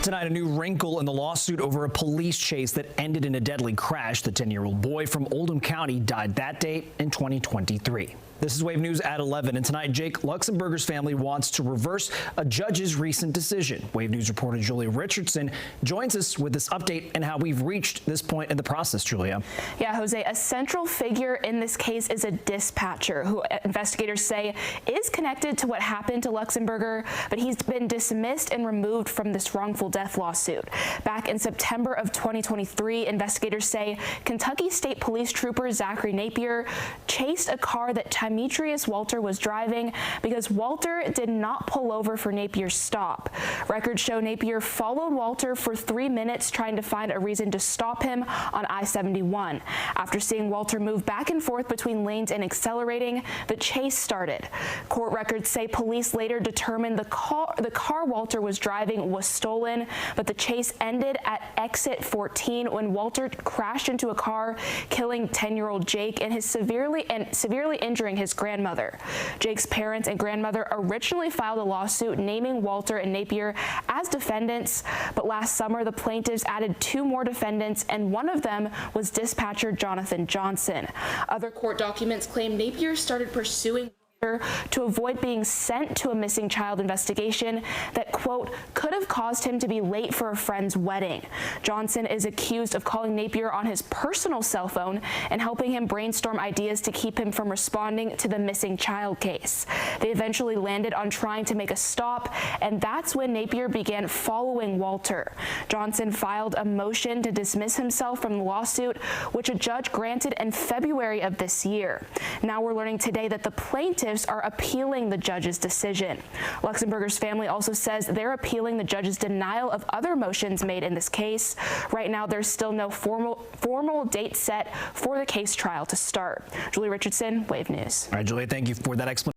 Tonight, a new wrinkle in the lawsuit over a police chase that ended in a deadly crash. The 10-year-old boy from Oldham County died that date in 2023. This is Wave News at 11, and tonight Jake Luxemburger's family wants to reverse a judge's recent decision. Wave News reporter Julia Richardson joins us with this update and how we've reached this point in the process, Julia. Yeah, Jose, a central figure in this case is a dispatcher who investigators say is connected to what happened to Luxemburger, but he's been dismissed and removed from this wrongful death lawsuit. Back in September of 2023, investigators say Kentucky State Police Trooper Zachary Napier chased a car that Demetrius Walter was driving because Walter did not pull over for Napier's stop. Records show Napier followed Walter for 3 minutes trying to find a reason to stop him on I-71. After seeing Walter move back and forth between lanes and accelerating, the chase started. Court records say police later determined the car Walter was driving was stolen, but the chase ended at exit 14 when Walter crashed into a car, killing 10-year-old Jake and severely injuring his grandmother. Jake's parents and grandmother originally filed a lawsuit naming Walter and Napier as defendants, but last summer the plaintiffs added 2 more defendants, and one of them was dispatcher Jonathan Johnson. Other court documents claim Napier started pursuing to avoid being sent to a missing child investigation that, quote, could have caused him to be late for a friend's wedding. Johnson is accused of calling Napier on his personal cell phone and helping him brainstorm ideas to keep him from responding to the missing child case. They eventually landed on trying to make a stop, and that's when Napier began following Walter. Johnson filed a motion to dismiss himself from the lawsuit, which a judge granted in February of this year. Now we're learning today that the plaintiffs are appealing the judge's decision. Luxemburger's family also says they're appealing the judge's denial of other motions made in this case. Right now, there's still no formal date set for the case trial to start. Julie Richardson, Wave News. All right, Julie, thank you for that explanation.